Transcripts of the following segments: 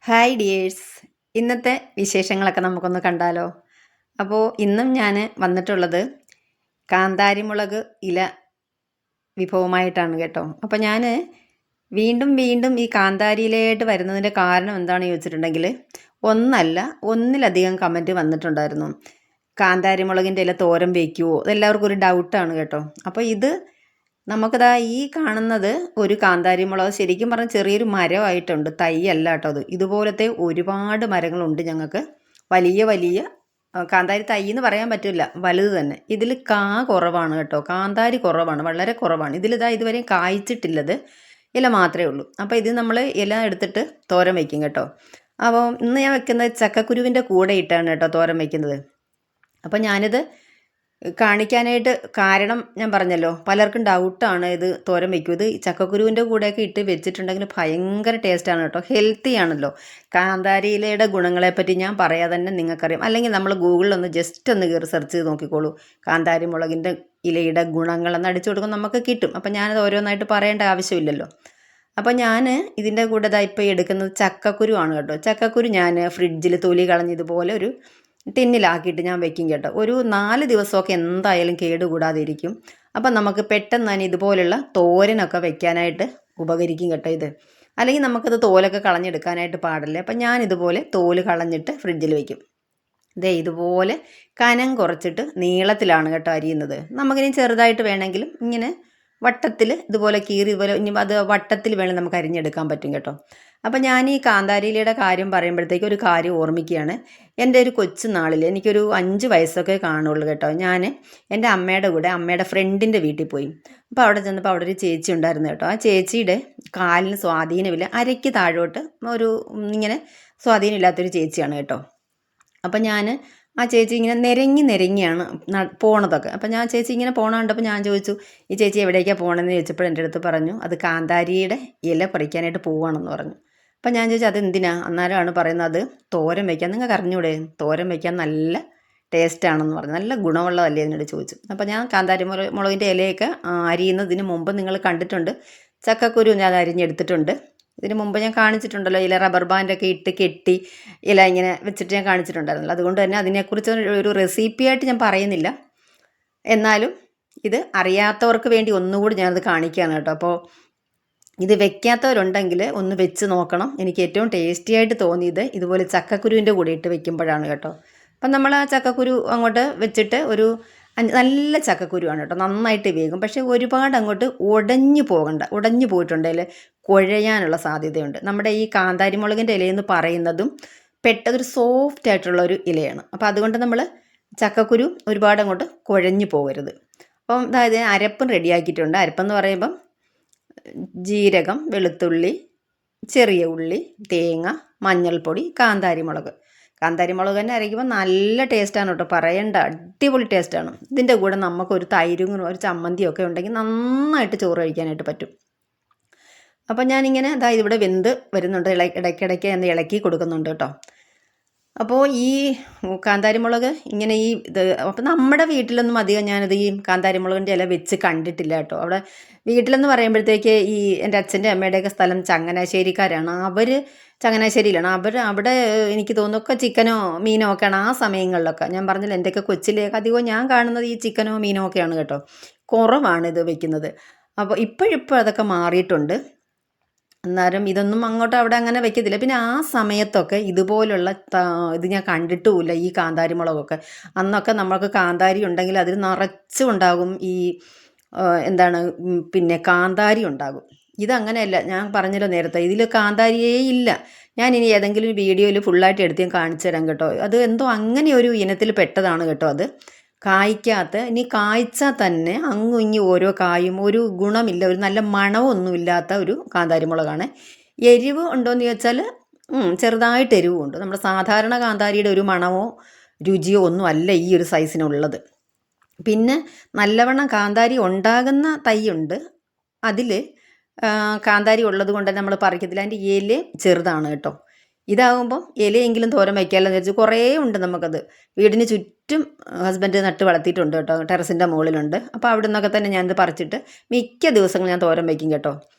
Hi dears, ഇന്നത്തെ വിശേഷങ്ങളൊക്കെ നമുക്കൊന്ന് കണ്ടാലോ. അപ്പോൾ ഇന്നും ഞാൻ വന്നിട്ടുള്ളത് കാന്താരിമുളക് ഇല വിഭവമായിട്ടാണ് കേട്ടോ. അപ്പോൾ ഞാൻ വീണ്ടും വീണ്ടും ഈ കാന്താരിയിലായിട്ട് വരുന്നതിൻ്റെ കാരണം എന്താണെന്ന് ചോദിച്ചിട്ടുണ്ടെങ്കിൽ, ഒന്നിലധികം കമൻറ്റ് വന്നിട്ടുണ്ടായിരുന്നു. കാന്താരിമുളകിൻ്റെ ഇല തോരൻ വയ്ക്കുമോ, അതെല്ലാവർക്കും ഒരു ഡൗട്ടാണ് കേട്ടോ. അപ്പോൾ ഇത് നമുക്കതാ ഈ കാണുന്നത് ഒരു കാന്താരിമുളക് ശരിക്കും പറഞ്ഞാൽ ചെറിയൊരു മരമായിട്ടുണ്ട്, തൈ അല്ല കേട്ടോ അത്. ഇതുപോലത്തെ ഒരുപാട് മരങ്ങളുണ്ട് ഞങ്ങൾക്ക്, വലിയ വലിയ കാന്താരി തൈ എന്ന് പറയാൻ പറ്റില്ല, വലുത് തന്നെ. ഇതിൽ കുറവാണ് കേട്ടോ, കാന്താരി കുറവാണ്, വളരെ കുറവാണ്. ഇതിലിതാ ഇതുവരെയും കായ്ച്ചിട്ടില്ലത്, ഇല മാത്രമേ ഉള്ളൂ. അപ്പോൾ ഇത് നമ്മൾ ഇല എടുത്തിട്ട് തോരൻ വയ്ക്കും കേട്ടോ. അപ്പോൾ ഇന്ന് ഞാൻ വെക്കുന്നത് ചക്കക്കുരുവിൻ്റെ കൂടെ ഇട്ടാണ് കേട്ടോ തോരൻ വയ്ക്കുന്നത്. അപ്പോൾ ഞാനിത് കാണിക്കാനായിട്ട് കാരണം ഞാൻ പറഞ്ഞല്ലോ, പലർക്കും ഡൗട്ടാണ് ഇത് തോരൻ വയ്ക്കും. ഇത് ചക്കക്കുരുവിൻ്റെ കൂടെയൊക്കെ ഇട്ട് വെച്ചിട്ടുണ്ടെങ്കിൽ ഭയങ്കര ടേസ്റ്റാണ് കേട്ടോ, ഹെൽത്തി ആണല്ലോ. കാന്താരിയിലയുടെ ഗുണങ്ങളെപ്പറ്റി ഞാൻ പറയാതെ തന്നെ നിങ്ങൾക്കറിയാം. അല്ലെങ്കിൽ നമ്മൾ ഗൂഗിളിലൊന്ന് ജസ്റ്റ് ഒന്ന് കയറി സെർച്ച് ചെയ്ത് നോക്കിക്കോളൂ, കാന്താരി മുളകിൻ്റെ ഇലയുടെ ഗുണങ്ങളെന്ന് അടിച്ചു കൊടുക്കുമ്പോൾ നമുക്ക് കിട്ടും. അപ്പം ഞാനത് ഓരോന്നായിട്ട് പറയേണ്ട ആവശ്യമില്ലല്ലോ. അപ്പോൾ ഞാൻ ഇതിൻ്റെ കൂടെ ഇപ്പോൾ എടുക്കുന്നത് ചക്കക്കുരു ആണ് കേട്ടോ. ചക്കക്കുരു ഞാൻ ഫ്രിഡ്ജിൽ തൊലി കളഞ്ഞതുപോലെ ഒരു ടിന്നിലാക്കിയിട്ട് ഞാൻ വെക്കും കേട്ടോ. ഒരു 4 ദിവസമൊക്കെ എന്തായാലും കേടുകൂടാതെ ഇരിക്കും. അപ്പം നമുക്ക് പെട്ടെന്ന് തന്നെ ഇതുപോലുള്ള തോരനൊക്കെ വെക്കാനായിട്ട് ഉപകരിക്കും കേട്ടോ ഇത്. അല്ലെങ്കിൽ നമുക്കത് തോലൊക്കെ കളഞ്ഞെടുക്കാനായിട്ട് പാടില്ല. അപ്പം ഞാൻ ഇതുപോലെ തോല് കളഞ്ഞിട്ട് ഫ്രിഡ്ജിൽ വെക്കും. ഇതുപോലെ കനം കുറച്ചിട്ട് നീളത്തിലാണ് കേട്ടോ അരിയുന്നത്. നമുക്കിനി ചെറുതായിട്ട് വേണമെങ്കിലും ഇങ്ങനെ വട്ടത്തിൽ ഇതുപോലെ കീറി ഇതുപോലെ ഇനി അത് വട്ടത്തിൽ വേണം നമുക്ക് അരിഞ്ഞെടുക്കാൻ പറ്റും കേട്ടോ. അപ്പം ഞാൻ ഈ കാന്താരിയിലയുടെ കാര്യം പറയുമ്പോഴത്തേക്ക് ഒരു കാര്യം ഓർമ്മിക്കുകയാണ്. എൻ്റെ ഒരു കൊച്ചു നാളിൽ എനിക്കൊരു 5 വയസ്സൊക്കെ കാണുള്ളൂ കേട്ടോ. ഞാൻ എൻ്റെ അമ്മയുടെ കൂടെ അമ്മയുടെ ഫ്രണ്ടിൻ്റെ വീട്ടിൽ പോയി. അപ്പോൾ അവിടെ ചെന്നപ്പോൾ അവിടെ ഒരു ചേച്ചി ഉണ്ടായിരുന്നു കേട്ടോ. ആ ചേച്ചിയുടെ കാലിന് സ്വാധീനമില്ല, അരയ്ക്ക് താഴോട്ട് ഒരു ഇങ്ങനെ സ്വാധീനമില്ലാത്തൊരു ചേച്ചിയാണ് കേട്ടോ. അപ്പം ഞാൻ ആ ചേച്ചി ഇങ്ങനെ നിരങ്ങിയാണ് പോണതൊക്കെ. അപ്പം ഞാൻ ചേച്ചി ഇങ്ങനെ പോകണുണ്ടപ്പോൾ ഞാൻ ചോദിച്ചു, ഈ ചേച്ചി എവിടേക്കാണ് പോകണമെന്ന് ചോദിച്ചപ്പോൾ എൻ്റെ അടുത്ത് പറഞ്ഞു, അത് കാന്താരിയുടെ ഇല പറിക്കാനായിട്ട് പോവുകയാണെന്ന് പറഞ്ഞു. അപ്പം ഞാൻ ചോദിച്ചു അതെന്തിനാ? അന്നേരമാണ് പറയുന്നത് അത് തോരൻ വയ്ക്കാൻ. നിങ്ങൾക്ക് അറിഞ്ഞൂടെ, തോരൻ വയ്ക്കാൻ നല്ല ടേസ്റ്റാണെന്ന് പറഞ്ഞു, നല്ല ഗുണമുള്ളതല്ലേ എന്നോട് ചോദിച്ചു. അപ്പോൾ ഞാൻ കാന്താരി മുളകിൻ്റെ ഇലയൊക്കെ അരിയുന്നതിന് മുമ്പ് നിങ്ങൾ കണ്ടിട്ടുണ്ട്. ചക്കക്കുരു ഞാൻ അരിഞ്ഞെടുത്തിട്ടുണ്ട്. ഇതിന് മുമ്പ് ഞാൻ കാണിച്ചിട്ടുണ്ടല്ലോ, ഇല റബ്ബർ ബാൻഡൊക്കെ ഇട്ട് കെട്ടി ഇല ഇങ്ങനെ വെച്ചിട്ട് ഞാൻ കാണിച്ചിട്ടുണ്ടായിരുന്നല്ലോ. അതുകൊണ്ട് തന്നെ അതിനെക്കുറിച്ച് ഒരു റെസിപ്പിയായിട്ട് ഞാൻ പറയുന്നില്ല. എന്നാലും ഇത് അറിയാത്തവർക്ക് വേണ്ടി ഒന്നുകൂടി ഞാനത് കാണിക്കുകയാണ് കേട്ടോ. അപ്പോൾ ഇത് വെക്കാത്തവരുണ്ടെങ്കിൽ ഒന്ന് വെച്ച് നോക്കണം. എനിക്ക് ഏറ്റവും ടേസ്റ്റി ആയിട്ട് തോന്നിയത് ഇതുപോലെ ചക്കക്കുരുവിൻ്റെ കൂടെ ഇട്ട് വെക്കുമ്പോഴാണ് കേട്ടോ. അപ്പം നമ്മൾ ആ ചക്കക്കുരു അങ്ങോട്ട് വെച്ചിട്ട് ഒരു നല്ല ചക്കക്കുരുവാണ് കേട്ടോ, നന്നായിട്ട് വേകും. പക്ഷേ ഒരുപാട് അങ്ങോട്ട് ഉടഞ്ഞു പോകണ്ട, ഉടഞ്ഞു പോയിട്ടുണ്ടെങ്കിൽ കുഴയാനുള്ള സാധ്യതയുണ്ട്. നമ്മുടെ ഈ കാന്താരി മുളകിൻ്റെ ഇലയെന്ന് പറയുന്നതും പെട്ടതൊരു സോഫ്റ്റ് ആയിട്ടുള്ള ഒരു ഇലയാണ്. അപ്പോൾ അതുകൊണ്ട് നമ്മൾ ചക്കക്കുരു ഒരുപാട് അങ്ങോട്ട് കുഴഞ്ഞു പോകരുത്. അപ്പം അതായത് അരപ്പും റെഡിയാക്കിയിട്ടുണ്ട്. അരപ്പെന്ന് പറയുമ്പം ജീരകം, വെളുത്തുള്ളി, ചെറിയ ഉള്ളി, തേങ്ങ, മഞ്ഞൾപ്പൊടി, കാന്താരി മുളക് തന്നെ അരയ്ക്കുമ്പോൾ നല്ല ടേസ്റ്റാണ് കേട്ടോ, പറയണ്ട, അടിപൊളി ടേസ്റ്റാണ്. ഇതിൻ്റെ കൂടെ നമുക്കൊരു തൈരും ഒരു ചമ്മന്തിയൊക്കെ ഉണ്ടെങ്കിൽ നന്നായിട്ട് ചോറ് കഴിക്കാനായിട്ട് പറ്റും. അപ്പം ഞാനിങ്ങനെ ഇവിടെ വെന്ത് വരുന്നുണ്ട്, ഇടയ്ക്കിടയ്ക്ക് എന്ന് ഇളക്കി കൊടുക്കുന്നുണ്ട് കേട്ടോ. അപ്പോൾ ഈ കാന്താരിമുളക് ഇങ്ങനെ അപ്പം നമ്മുടെ വീട്ടിലൊന്നും അധികം ഞാനത് ഈ കാന്താരിമുളകിൻ്റെ ഇല വെച്ച് കണ്ടിട്ടില്ല കേട്ടോ. അവിടെ വീട്ടിലെന്ന് പറയുമ്പോഴത്തേക്ക് ഈ എൻ്റെ അച്ഛൻ്റെ അമ്മയുടെയൊക്കെ സ്ഥലം ചങ്ങനാശ്ശേരിക്കാരാണ്. അവർ ചങ്ങനാശ്ശേരിയിലാണ്. അവിടെ എനിക്ക് തോന്നുന്നൊക്കെ ചിക്കനോ മീനോ ഒക്കെയാണ് ആ സമയങ്ങളിലൊക്കെ. ഞാൻ പറഞ്ഞില്ല, എൻ്റെയൊക്കെ കൊച്ചിലേക്ക് അധികവും ഞാൻ കാണുന്നത് ഈ ചിക്കനോ മീനോ ഒക്കെയാണ് കേട്ടോ, കുറവാണ് ഇത് വെക്കുന്നത്. അപ്പോൾ ഇപ്പോഴിപ്പോൾ അതൊക്കെ മാറിയിട്ടുണ്ട്. അന്നേരം ഇതൊന്നും അങ്ങോട്ട് അവിടെ അങ്ങനെ വെക്കത്തില്ല. പിന്നെ ആ സമയത്തൊക്കെ ഇതുപോലുള്ള ഇത് ഞാൻ കണ്ടിട്ടുമില്ല, ഈ കാന്താരി മുളകൊക്കെ. അന്നൊക്കെ നമ്മൾക്ക് കാന്താരി ഉണ്ടെങ്കിൽ അതിൽ നിറച്ചും ഉണ്ടാകും ഈ എന്താണ് പിന്നെ കാന്താരി ഉണ്ടാകും. ഇതങ്ങനെയല്ല, ഞാൻ പറഞ്ഞല്ലോ നേരത്തെ, ഇതിൽ കാന്താരിയേ ഇല്ല. ഞാൻ ഇനി ഏതെങ്കിലും വീഡിയോയിൽ ഫുള്ളായിട്ട് എടുത്ത് ഞാൻ കാണിച്ചു തരാം കേട്ടോ. അത് എന്തോ അങ്ങനെ ഒരു ഇനത്തിൽ പെട്ടതാണ് കേട്ടോ. അത് കായ്ക്കാത്ത, ഇനി കായ്ച്ചാൽ തന്നെ അങ്ങും ഇങ്ങി ഓരോ കായും ഒരു ഗുണമില്ല, ഒരു നല്ല മണമൊന്നുമില്ലാത്ത ഒരു കാന്താരി മുളകാണ്. എരിവ് ഉണ്ടോയെന്ന് ചോദിച്ചാൽ ചെറുതായിട്ട് എരിവുണ്ട്. നമ്മുടെ സാധാരണ കാന്താരിയുടെ ഒരു മണമോ രുചിയോ ഒന്നും അല്ല ഈ ഒരു സൈസിനുള്ളത്. പിന്നെ നല്ലവണ്ണം കാന്താരി ഉണ്ടാകുന്ന തൈയുണ്ട്, അതിൽ കാന്താരി ഉള്ളത് കൊണ്ട് നമ്മൾ പറിക്കത്തില്ല, അതിൻ്റെ ഇല ചെറുതാണ് കേട്ടോ. ഇതാകുമ്പം ഇലയെങ്കിലും തോരൻ വയ്ക്കാമല്ലോ എന്ന് വിചാരിച്ച് കുറേ ഉണ്ട് നമുക്കത്. വീടിന് ചുറ്റും ഹസ്ബൻഡ് നട്ട് വളർത്തിയിട്ടുണ്ട് കേട്ടോ, ടെറസിൻ്റെ മുകളിലുണ്ട്. അപ്പോൾ അവിടെ നിന്നൊക്കെ തന്നെ ഞാനിത് പറിച്ചിട്ട് മിക്ക ദിവസങ്ങളും ഞാൻ തോരൻ വയ്ക്കും കേട്ടോ.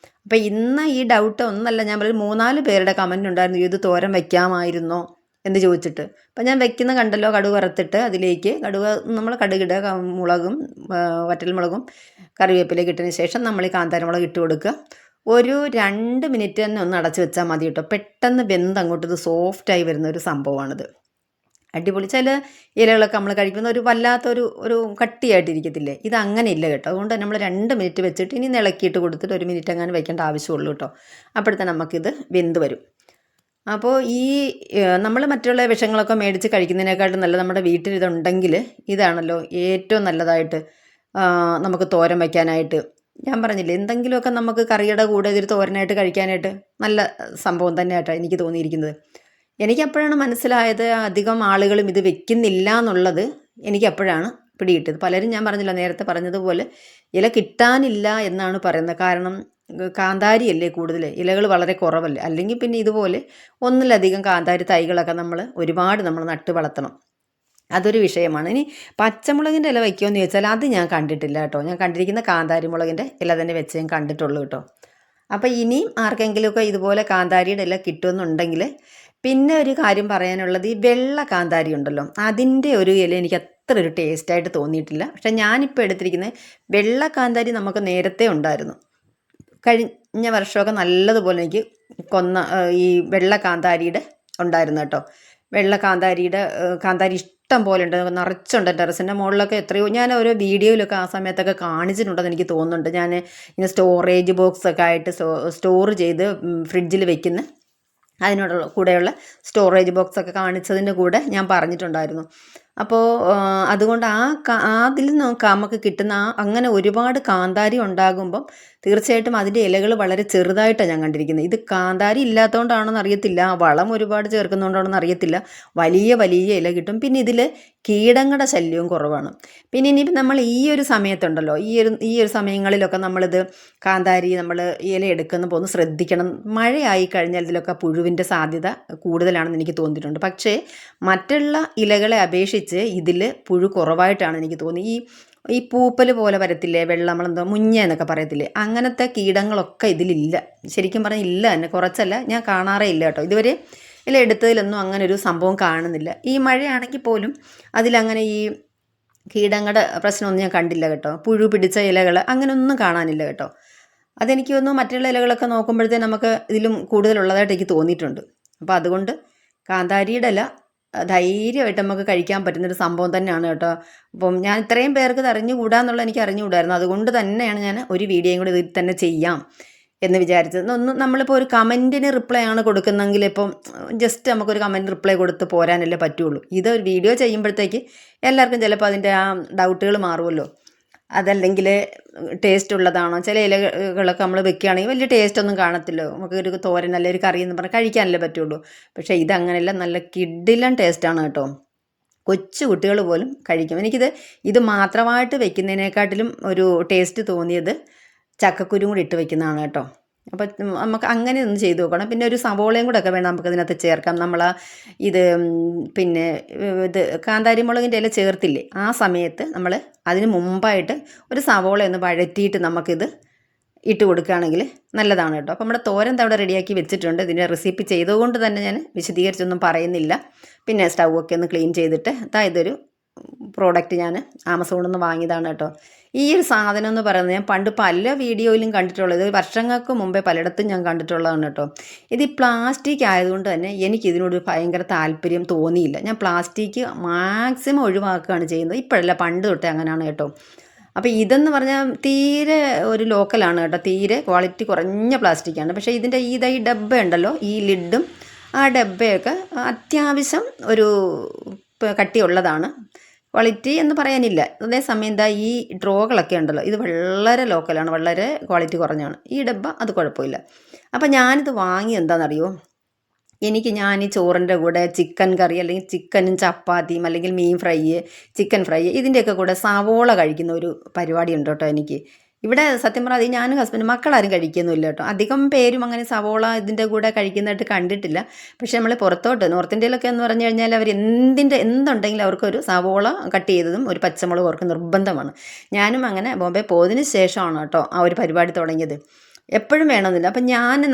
അപ്പോൾ ഇന്ന് ഈ ഡൗട്ട് ഒന്നല്ല, ഞാൻ ഒരു 3-4 പേരുടെ കമൻ്റ് ഉണ്ടായിരുന്നു, ഇത് തോരൻ വയ്ക്കാമായിരുന്നോ എന്ന് ചോദിച്ചിട്ട്. അപ്പം ഞാൻ വെക്കുന്ന കണ്ടല്ലോ, കടുക് വറുത്തിട്ട് അതിലേക്ക് നമ്മൾ കടുകിടുക, മുളകും വറ്റൽമുളകും കറിവേപ്പിലേക്ക് ഇട്ടതിന് ശേഷം നമ്മൾ ഈ കാന്താരിമുളക് ഇട്ട് കൊടുക്കുക. ഒരു 2 മിനിറ്റ് തന്നെ ഒന്ന് അടച്ച് വെച്ചാൽ മതി കേട്ടോ. പെട്ടെന്ന് വെന്ത് അങ്ങോട്ട് ഇത് സോഫ്റ്റായി വരുന്ന ഒരു സംഭവമാണിത്. അടിപൊളി. ചില ഇലകളൊക്കെ നമ്മൾ കഴിക്കുന്ന ഒരു വല്ലാത്തൊരു കട്ടിയായിട്ടിരിക്കത്തില്ലേ, ഇത് അങ്ങനെ ഇല്ല കേട്ടോ. അതുകൊണ്ട് നമ്മൾ 2 മിനിറ്റ് വെച്ചിട്ട് ഇനി ഇളക്കിയിട്ട് കൊടുത്തിട്ട് 1 മിനിറ്റ് അങ്ങനെ വയ്ക്കേണ്ട ആവശ്യമുള്ളൂ കേട്ടോ. അപ്പോഴത്തെ നമുക്കിത് വെന്ത് വരും. അപ്പോൾ നമ്മൾ മറ്റുള്ള വിഷങ്ങളൊക്കെ മേടിച്ച് കഴിക്കുന്നതിനേക്കാളും നല്ല നമ്മുടെ വീട്ടിൽ ഇതുണ്ടെങ്കിൽ ഇതാണല്ലോ ഏറ്റവും നല്ലതായിട്ട് നമുക്ക് തോരൻ വയ്ക്കാനായിട്ട്. ഞാൻ പറഞ്ഞില്ലേ, എന്തെങ്കിലുമൊക്കെ നമുക്ക് കറിയുടെ കൂടെ ഇതൊരു തോരനായിട്ട് കഴിക്കാനായിട്ട് നല്ല സംഭവം തന്നെയായിട്ടാണ് എനിക്ക് തോന്നിയിരിക്കുന്നത്. എനിക്കപ്പോഴാണ് മനസ്സിലായത് അധികം ആളുകളും ഇത് വെക്കുന്നില്ല എന്നുള്ളത്. എനിക്കപ്പോഴാണ് പിടികിട്ടിയത്. പലരും ഞാൻ പറഞ്ഞില്ല, നേരത്തെ പറഞ്ഞതുപോലെ ഇല കിട്ടാനില്ല എന്നാണ് പറയുന്നത്. കാരണം കാന്താരിയല്ലേ കൂടുതൽ, ഇലകൾ വളരെ കുറവല്ലേ. അല്ലെങ്കിൽ പിന്നെ ഇതുപോലെ ഒന്നിലധികം കാന്താരി തൈകളൊക്കെ ഒരുപാട് നമ്മൾ നട്ട് വളർത്തണം. അതൊരു വിഷയമാണ്. ഇനി പച്ചമുളകിൻ്റെ ഇല വയ്ക്കുമെന്ന് ചോദിച്ചാൽ അത് ഞാൻ കണ്ടിട്ടില്ല കേട്ടോ. ഞാൻ കണ്ടിരിക്കുന്ന കാന്താരി മുളകിൻ്റെ ഇല തന്നെ വെച്ച് ഞാൻ കണ്ടിട്ടുള്ളൂ കേട്ടോ. അപ്പോൾ ഇനിയും ആർക്കെങ്കിലുമൊക്കെ ഇതുപോലെ കാന്താരിയുടെ ഇല കിട്ടുമെന്നുണ്ടെങ്കിൽ. പിന്നെ ഒരു കാര്യം പറയാനുള്ളത്, ഈ വെള്ള കാന്താരി ഉണ്ടല്ലോ, അതിൻ്റെ ഒരു ഇല എനിക്ക് അത്ര ഒരു ടേസ്റ്റായിട്ട് തോന്നിയിട്ടില്ല. പക്ഷേ ഞാനിപ്പോൾ എടുത്തിരിക്കുന്നത് വെള്ള കാന്താരി നമുക്ക് നേരത്തെ ഉണ്ടായിരുന്നു. കഴിഞ്ഞ വർഷമൊക്കെ നല്ലതുപോലെ എനിക്ക് ഈ വെള്ള കാന്താരിയുടെ ഉണ്ടായിരുന്നു കേട്ടോ. വെള്ള കാന്താരി ഇഷ്ടം പോലെ ഉണ്ട്, നിറച്ചുണ്ട് ടെറസിൻ്റെ മുകളിലൊക്കെ. എത്രയോ ഞാൻ ഓരോ വീഡിയോയിലൊക്കെ ആ സമയത്തൊക്കെ കാണിച്ചിട്ടുണ്ടെന്ന് എനിക്ക് തോന്നുന്നുണ്ട്. ഞാൻ ഇങ്ങനെ സ്റ്റോറേജ് ബോക്സൊക്കെ ആയിട്ട് സ്റ്റോർ ചെയ്ത് ഫ്രിഡ്ജിൽ വെക്കുന്ന അതിനോടുള്ള കൂടെയുള്ള സ്റ്റോറേജ് ബോക്സൊക്കെ കാണിച്ചതിൻ്റെ കൂടെ ഞാൻ പറഞ്ഞിട്ടുണ്ടായിരുന്നു. അപ്പോൾ അതുകൊണ്ട് അതിൽ നമുക്ക് കിട്ടുന്ന അങ്ങനെ ഒരുപാട് കാന്താരി ഉണ്ടാകുമ്പം തീർച്ചയായിട്ടും അതിൻ്റെ ഇലകൾ വളരെ ചെറുതായിട്ടാണ് ഞാൻ കണ്ടിരിക്കുന്നത്. ഇത് കാന്താരി ഇല്ലാത്തതുകൊണ്ടാണെന്ന് അറിയത്തില്ല, വളം ഒരുപാട് ചേർക്കുന്നതുകൊണ്ടാണെന്ന് അറിയത്തില്ല, വലിയ വലിയ ഇല കിട്ടും. പിന്നെ ഇതിൽ കീടങ്ങളുടെ ശല്യവും കുറവാണ്. പിന്നെ ഇനിയിപ്പോൾ നമ്മൾ ഈ ഒരു സമയത്തുണ്ടല്ലോ, ഈ ഒരു സമയങ്ങളിലൊക്കെ നമ്മളിത് കാന്താരി നമ്മൾ ഇല എടുക്കുന്ന ഒന്ന് ശ്രദ്ധിക്കണം. മഴയായി കഴിഞ്ഞാൽ ഇതിലൊക്കെ പുഴുവിൻ്റെ സാധ്യത കൂടുതലാണെന്ന് എനിക്ക് തോന്നിയിട്ടുണ്ട്. പക്ഷേ മറ്റുള്ള ഇലകളെ അപേക്ഷിച്ച് ഇതിൽ പുഴു കുറവായിട്ടാണ് എനിക്ക് തോന്നി. ഈ പൂപ്പൽ പോലെ വരത്തില്ലേ, നമ്മളെന്തോ മുഞ്ഞ എന്നൊക്കെ പറയത്തില്ലേ, അങ്ങനത്തെ കീടങ്ങളൊക്കെ ഇതിലില്ല. ശരിക്കും പറഞ്ഞാൽ ഇല്ല തന്നെ, കുറച്ചല്ല, ഞാൻ കാണാറേ ഇല്ല കേട്ടോ. ഇതുവരെ ഇല എടുത്തതിലൊന്നും അങ്ങനെ ഒരു സംഭവം കാണുന്നില്ല. ഈ മഴയാണെങ്കിൽ പോലും അതിലങ്ങനെ ഈ കീടങ്ങളുടെ പ്രശ്നമൊന്നും ഞാൻ കണ്ടില്ല കേട്ടോ. പുഴു പിടിച്ച ഇലകൾ അങ്ങനെയൊന്നും കാണാനില്ല കേട്ടോ. അതെനിക്ക് തോന്നുന്നു മറ്റുള്ള ഇലകളൊക്കെ നോക്കുമ്പോഴത്തേക്ക് നമുക്ക് ഇതിലും കൂടുതലുള്ളതായിട്ട് എനിക്ക് തോന്നിയിട്ടുണ്ട്. അപ്പോൾ അതുകൊണ്ട് കാന്താരിയുടെ ഇല ധൈര്യമായിട്ട് നമുക്ക് കഴിക്കാൻ പറ്റുന്നൊരു സംഭവം തന്നെയാണ് കേട്ടോ. അപ്പം ഞാൻ ഇത്രയും പേർക്ക് ഇത് അറിഞ്ഞുകൂടാന്നുള്ളത് എനിക്ക് അറിഞ്ഞുകൂടായിരുന്നു. അതുകൊണ്ട് തന്നെയാണ് ഞാൻ ഒരു വീഡിയോയും കൂടി ഇതിൽ തന്നെ ചെയ്യാം എന്ന് വിചാരിച്ചത്. നമ്മളിപ്പോൾ ഒരു കമൻറ്റിന് റിപ്ലൈ ആണ് കൊടുക്കുന്നെങ്കിൽ ഇപ്പം ജസ്റ്റ് നമുക്കൊരു കമൻറ്റ് റിപ്ലൈ കൊടുത്ത് പോരാനല്ലേ പറ്റുള്ളൂ. ഇതൊരു വീഡിയോ ചെയ്യുമ്പോഴത്തേക്ക് എല്ലാവർക്കും ചിലപ്പോൾ അതിൻ്റെ ആ ഡൗട്ടുകൾ മാറുമല്ലോ. അതല്ലെങ്കിൽ ടേസ്റ്റ് ഉള്ളതാണോ, ചില ഇലകളൊക്കെ നമ്മൾ വെക്കുകയാണെങ്കിൽ വലിയ ടേസ്റ്റൊന്നും കാണത്തില്ലോ, നമുക്ക് ഒരു തോരൻ അല്ലെങ്കിൽ ഒരു കറി എന്ന് പറഞ്ഞാൽ കഴിക്കാനല്ലേ പറ്റുള്ളൂ. പക്ഷേ ഇതങ്ങനെയല്ല, നല്ല കിഡിലൻ ടേസ്റ്റാണ് കേട്ടോ. കൊച്ചു കുട്ടികൾ പോലും കഴിക്കും. ഇത് മാത്രമായിട്ട് വെക്കുന്നതിനെക്കാട്ടിലും ഒരു ടേസ്റ്റ് തോന്നിയത് ചക്കക്കുരും കൂടി ഇട്ട് വെക്കുന്നതാണ് കേട്ടോ. അപ്പോൾ നമുക്ക് അങ്ങനെ ഒന്ന് ചെയ്ത് നോക്കണം. പിന്നെ ഒരു സവോളയും കൂടെ ഒക്കെ വേണം നമുക്കതിനകത്ത് ചേർക്കാം. പിന്നെ കാന്താരി മുളകിൻ്റെ ഇല ചേർത്തില്ലേ, ആ സമയത്ത് നമ്മൾ അതിന് മുമ്പായിട്ട് ഒരു സവോള ഒന്ന് വഴറ്റിയിട്ട് നമുക്കിത് ഇട്ട് കൊടുക്കുകയാണെങ്കിൽ നല്ലതാണ് കേട്ടോ. അപ്പോൾ നമ്മുടെ തോരൻ അവിടെ റെഡിയാക്കി വെച്ചിട്ടുണ്ട്. ഇതിൻ്റെ റെസിപ്പി ചെയ്തുകൊണ്ട് തന്നെ ഞാൻ വിശദീകരിച്ചൊന്നും പറയുന്നില്ല. പിന്നെ സ്റ്റൗവൊക്കെ ഒന്ന് ക്ലീൻ ചെയ്തിട്ട് ഇതൊരു പ്രോഡക്റ്റ് ഞാൻ ആമസോണിൽ നിന്ന് വാങ്ങിയതാണ് കേട്ടോ. ഈ ഒരു സാധനം എന്ന് പറയുന്നത് ഞാൻ പണ്ട് പല വീഡിയോയിലും കണ്ടിട്ടുള്ളത്, വർഷങ്ങൾക്ക് മുമ്പേ പലയിടത്തും ഞാൻ കണ്ടിട്ടുള്ളതാണ് കേട്ടോ. ഇത് പ്ലാസ്റ്റിക് ആയതുകൊണ്ട് തന്നെ എനിക്കിതിനോട് ഭയങ്കര താല്പര്യം തോന്നിയില്ല. ഞാൻ പ്ലാസ്റ്റിക് മാക്സിമം ഒഴിവാക്കുകയാണ് ചെയ്യുന്നത്. ഇപ്പോഴല്ല, പണ്ട് തൊട്ടേ അങ്ങനെയാണ് കേട്ടോ. അപ്പോൾ ഇതെന്ന് പറഞ്ഞാൽ തീരെ ഒരു ലോക്കലാണ് കേട്ടോ, തീരെ ക്വാളിറ്റി കുറഞ്ഞ പ്ലാസ്റ്റിക്കാണ്. പക്ഷേ ഇതിൻ്റെ ഈ ഡബ്ബ ഉണ്ടല്ലോ, ഈ ലിഡും ആ ഡബ്ബയൊക്കെ അത്യാവശ്യം ഒരു കട്ടിയുള്ളതാണ്. ക്വാളിറ്റി എന്ന് പറയാനില്ല. അതേസമയം ഈ ഡ്രോകളൊക്കെ ഉണ്ടല്ലോ, ഇത് വളരെ ലോക്കലാണ്, വളരെ ക്വാളിറ്റി കുറഞ്ഞാണ്. ഈ ഡബ്ബ അത് കുഴപ്പമില്ല. അപ്പം ഞാനിത് വാങ്ങി എന്താണെന്നറിയോ, ഞാൻ ഈ ചോറിൻ്റെ കൂടെ ചിക്കൻ കറി അല്ലെങ്കിൽ ചിക്കനും ചപ്പാത്തിയും അല്ലെങ്കിൽ മീൻ ഫ്രൈ, ചിക്കൻ ഫ്രൈ, ഇതിൻ്റെയൊക്കെ കൂടെ സവോള കഴിക്കുന്ന ഒരു പരിപാടി ഉണ്ട് കേട്ടോ എനിക്ക്. ഇവിടെ സത്യം പറഞ്ഞാൽ ഞാനും ഹസ്ബൻഡ് മക്കളാരും കഴിക്കുന്നില്ല കേട്ടോ. അധികം പേരും അങ്ങനെ സവോള ഇതിൻ്റെ കൂടെ കഴിക്കുന്നതായിട്ട് കണ്ടിട്ടില്ല. പക്ഷേ നമ്മൾ പുറത്തോട്ട് നോർത്ത് ഇന്ത്യയിലൊക്കെ എന്ന് പറഞ്ഞു കഴിഞ്ഞാൽ അവർ എന്തുണ്ടെങ്കിലും അവർക്കൊരു സവോള കട്ട് ചെയ്തതും ഒരു പച്ചമുളക് അവർക്ക് നിർബന്ധമാണ്. ഞാനും അങ്ങനെ ബോംബെ പോയതിന് ശേഷമാണ് കേട്ടോ ആ ഒരു പരിപാടി തുടങ്ങിയത്. എപ്പോഴും വേണമെന്നില്ല. അപ്പം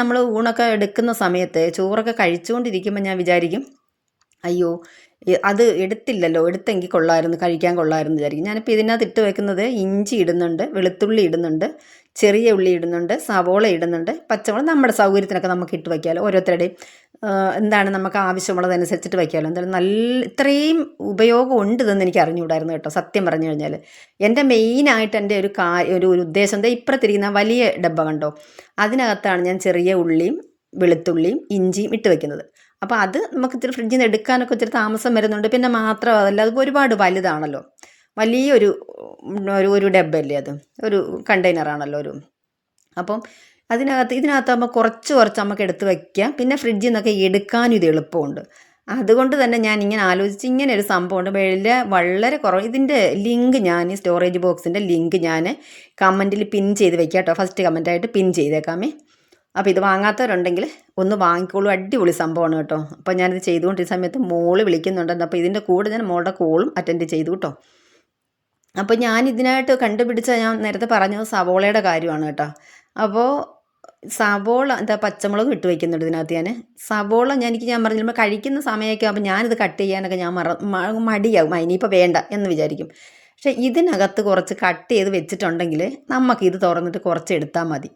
നമ്മൾ ഊണൊക്കെ എടുക്കുന്ന സമയത്ത് ചോറൊക്കെ കഴിച്ചുകൊണ്ടിരിക്കുമ്പോൾ ഞാൻ വിചാരിക്കും, അയ്യോ അത് എടുത്തില്ലല്ലോ, എടുത്തെങ്കിൽ കൊള്ളായിരുന്നു, കഴിക്കാൻ കൊള്ളായിരുന്നു വിചാരിക്കും. ഞാനിപ്പോൾ ഇതിനകത്ത് ഇട്ട് വെക്കുന്നത് ഇഞ്ചി ഇടുന്നുണ്ട്, വെളുത്തുള്ളി ഇടുന്നുണ്ട്, ചെറിയ ഉള്ളി ഇടുന്നുണ്ട്, സവോള ഇടുന്നുണ്ട്, പച്ചമുളക് നമ്മുടെ സൗകര്യത്തിനൊക്കെ നമുക്ക് ഇട്ട് വയ്ക്കാമല്ലോ. ഓരോരുത്തരുടെയും എന്താണ് നമുക്ക് ആവശ്യമുള്ളതനുസരിച്ചിട്ട് വയ്ക്കാമല്ലോ. എന്തായാലും ഇത്രയും ഉപയോഗം ഉണ്ട് ഇതെന്ന് എനിക്ക് അറിഞ്ഞുകൂടായിരുന്നു കേട്ടോ, സത്യം പറഞ്ഞു കഴിഞ്ഞാൽ. എൻ്റെ മെയിനായിട്ട് എൻ്റെ ഒരു ഉദ്ദേശം എന്താ, ഇപ്പുറത്തിരിക്കുന്ന വലിയ ഡബ്ബ കണ്ടോ, അതിനകത്താണ് ഞാൻ ചെറിയ ഉള്ളിയും വെളുത്തുള്ളിയും ഇഞ്ചിയും ഇട്ട് വയ്ക്കുന്നത്. അപ്പോൾ അത് നമുക്ക് ഇത്തിരി ഫ്രിഡ്ജിൽ നിന്ന് എടുക്കാനൊക്കെ ഇത്തിരി താമസം വരുന്നുണ്ട്. പിന്നെ മാത്രമല്ല, അത് ഒരുപാട് വലുതാണല്ലോ, വലിയൊരു ഒരു ഡബ്ബയല്ലേ അത്, ഒരു കണ്ടെയ്നറാണല്ലോ അപ്പം ഇതിനകത്താകുമ്പോൾ കുറച്ച് നമുക്ക് എടുത്ത് വയ്ക്കാം. പിന്നെ ഫ്രിഡ്ജിൽ നിന്നൊക്കെ എടുക്കാനും ഇത് എളുപ്പമുണ്ട്. അതുകൊണ്ട് തന്നെ ഞാൻ ഇങ്ങനെ ആലോചിച്ച്, ഇങ്ങനെ ഒരു സംഭവമുണ്ട്, വളരെ കുറവ്. ഇതിൻ്റെ ലിങ്ക് ഞാൻ, സ്റ്റോറേജ് ബോക്സിൻ്റെ ലിങ്ക് ഞാൻ കമൻറ്റിൽ പിൻ ചെയ്ത് വെക്കാം കേട്ടോ, ഫസ്റ്റ് കമൻറ്റായിട്ട് പിൻ ചെയ്തേക്കാമേ. അപ്പോൾ ഇത് വാങ്ങാത്തവരുണ്ടെങ്കിൽ ഒന്ന് വാങ്ങിക്കോളൂ, അടിപൊളി സംഭവമാണ് കേട്ടോ. അപ്പോൾ ഞാനിത് ചെയ്തുകൊണ്ടിരുന്ന സമയത്ത് മോള് വിളിക്കുന്നുണ്ടെന്ന്, അപ്പോൾ ഇതിൻ്റെ കൂടെ ഞാൻ മോളുടെ കോളും അറ്റൻഡ് ചെയ്തു കേട്ടോ. അപ്പോൾ ഞാൻ ഇതിനായിട്ട് കണ്ടുപിടിച്ച, ഞാൻ നേരത്തെ പറഞ്ഞത് സവോളയുടെ കാര്യമാണ് കേട്ടോ. അപ്പോൾ സവോള പച്ചമുളക് ഇട്ട് വയ്ക്കുന്നുണ്ട് ഇതിനകത്ത് ഞാൻ. സവോള ഞാൻ പറഞ്ഞു, നമ്മൾ കഴിക്കുന്ന സമയമൊക്കെ ആകുമ്പോൾ ഞാനിത് കട്ട് ചെയ്യാനൊക്കെ ഞാൻ മടിയാകും, ഇനിയിപ്പോൾ വേണ്ട എന്ന് വിചാരിക്കും. പക്ഷേ ഇതിനകത്ത് കുറച്ച് കട്ട് ചെയ്ത് വെച്ചിട്ടുണ്ടെങ്കിൽ നമുക്കിത് തുറന്നിട്ട് കുറച്ച് എടുത്താൽ മതി.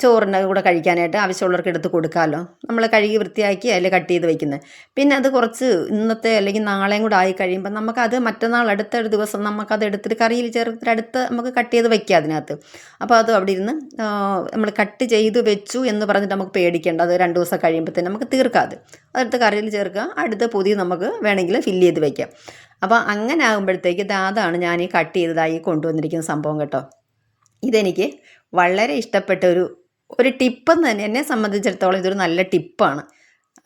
ചോറിൻ്റെ കൂടെ കഴിക്കാനായിട്ട് ആവശ്യമുള്ളവർക്ക് എടുത്ത് കൊടുക്കാമല്ലോ. നമ്മൾ കഴുകി വൃത്തിയാക്കി അതിൽ കട്ട് ചെയ്ത് വയ്ക്കുന്നത്. പിന്നെ അത് കുറച്ച് ഇന്നത്തെ അല്ലെങ്കിൽ നാളെയും കൂടെ ആയി കഴിയുമ്പോൾ നമുക്കത് മറ്റന്നാൾ അടുത്തൊരു ദിവസം നമുക്കത് എടുത്തിട്ട് കറിയിൽ ചേർത്തിട്ട് നമുക്ക് കട്ട് ചെയ്ത് വയ്ക്കാം അതിനകത്ത്. അപ്പോൾ അത് അവിടെ ഇരുന്ന് നമ്മൾ കട്ട് ചെയ്ത് വെച്ചു എന്ന് പറഞ്ഞിട്ട് നമുക്ക് പേടിക്കേണ്ട, അത് 2 ദിവസം കഴിയുമ്പോഴത്തേന് നമുക്ക് തീർക്കാം. അതെടുത്ത് കറിയിൽ ചേർക്കുക, അടുത്ത് പുതിയ നമുക്ക് വേണമെങ്കിൽ ഫില്ല് ചെയ്ത് വയ്ക്കാം. അപ്പോൾ അങ്ങനെ ആകുമ്പോഴത്തേക്ക് അതാണ് ഞാൻ ഈ കട്ട് ചെയ്തതായി കൊണ്ടുവന്നിരിക്കുന്ന സംഭവം കേട്ടോ. ഇതെനിക്ക് വളരെ ഇഷ്ടപ്പെട്ട ഒരു ടിപ്പെന്ന് തന്നെ, എന്നെ സംബന്ധിച്ചിടത്തോളം ഇതൊരു നല്ല ടിപ്പാണ്.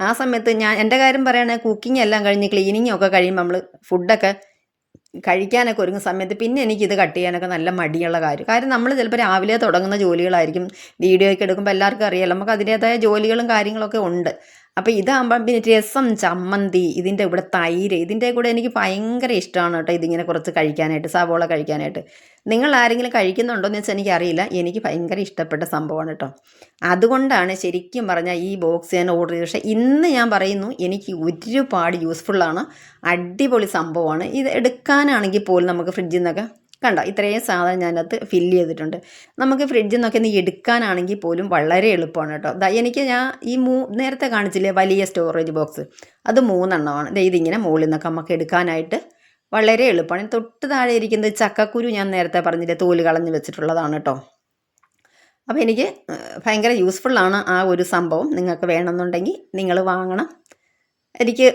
ആ സമയത്ത് എൻ്റെ കാര്യം പറയുകയാണെങ്കിൽ കുക്കിംഗ് എല്ലാം കഴിഞ്ഞ് ക്ലീനിങ്ങും ഒക്കെ കഴിയുമ്പോൾ നമ്മൾ ഫുഡൊക്കെ കഴിക്കാനൊക്കെ ഒരുങ്ങുന്ന സമയത്ത് പിന്നെ എനിക്കിത് കട്ട് ചെയ്യാനൊക്കെ നല്ല മടിയുള്ള കാര്യം നമ്മൾ ചിലപ്പോൾ രാവിലെ തുടങ്ങുന്ന ജോലികളായിരിക്കും. വീഡിയോയൊക്കെ എടുക്കുമ്പോൾ എല്ലാവർക്കും അറിയാമല്ലോ, നമുക്ക് അതിൻ്റേതായ ജോലികളും കാര്യങ്ങളൊക്കെ ഉണ്ട്. അപ്പോൾ ഇതാകുമ്പോൾ പിന്നെ രസം, ചമ്മന്തി, ഇതിൻ്റെ കൂടെ തൈര്, ഇതിൻ്റെ കൂടെ എനിക്ക് ഭയങ്കര ഇഷ്ടമാണ് കേട്ടോ ഇതിങ്ങനെ കുറച്ച് കഴിക്കാനായിട്ട്, സവോള കഴിക്കാനായിട്ട്. നിങ്ങൾ ആരെങ്കിലും കഴിക്കുന്നുണ്ടോ എന്ന് വെച്ചാൽ എനിക്കറിയില്ല, എനിക്ക് ഭയങ്കര ഇഷ്ടപ്പെട്ട സംഭവമാണ് കേട്ടോ. അതുകൊണ്ടാണ് ശരിക്കും പറഞ്ഞാൽ ഈ ബോക്സ് ഞാൻ ഓർഡർ ചെയ്തത്. പക്ഷേ ഇന്ന് ഞാൻ പറയുന്നു, എനിക്ക് ഒരുപാട് യൂസ്ഫുള്ളാണ്, അടിപൊളി സംഭവമാണ്. ഇത് എടുക്കാനാണെങ്കിൽ പോലും നമുക്ക് ഫ്രിഡ്ജിൽ നിന്നൊക്കെ കണ്ടോ, ഇത്രയും സാധനം ഞാനകത്ത് ഫില്ല് ചെയ്തിട്ടുണ്ട്. നമുക്ക് ഫ്രിഡ്ജിൽ നിന്നൊക്കെ ഒന്ന് എടുക്കാനാണെങ്കിൽ പോലും വളരെ എളുപ്പമാണ് കേട്ടോ. ഞാൻ ഈ നേരത്തെ കാണിച്ചില്ലേ വലിയ സ്റ്റോറേജ് ബോക്സ്, അത് 3 എണ്ണമാണ്. ഇതിങ്ങനെ മുകളിൽ നിന്നൊക്കെ നമുക്ക് എടുക്കാനായിട്ട് വളരെ എളുപ്പമാണ്. തൊട്ട് താഴെ ഇരിക്കുന്നത് ചക്കക്കുരു, ഞാൻ നേരത്തെ പറഞ്ഞില്ലേ തോല് കളഞ്ഞ് വെച്ചിട്ടുള്ളതാണ് കേട്ടോ. അപ്പോൾ എനിക്ക് ഭയങ്കര യൂസ്ഫുള്ളാണ് ആ ഒരു സംഭവം. നിങ്ങൾക്ക് വേണമെന്നുണ്ടെങ്കിൽ നിങ്ങൾ വാങ്ങണം.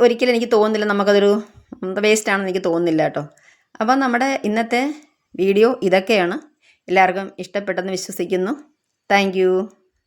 ഒരിക്കലും എനിക്ക് തോന്നുന്നില്ല നമുക്കതൊരു വേസ്റ്റാണെന്ന് എനിക്ക് തോന്നുന്നില്ല കേട്ടോ. അപ്പം നമ്മുടെ ഇന്നത്തെ വീഡിയോ ഇതൊക്കെയാണ്. എല്ലാവർക്കും ഇഷ്ടപ്പെട്ടെന്ന് വിശ്വസിക്കുന്നു. Thank you.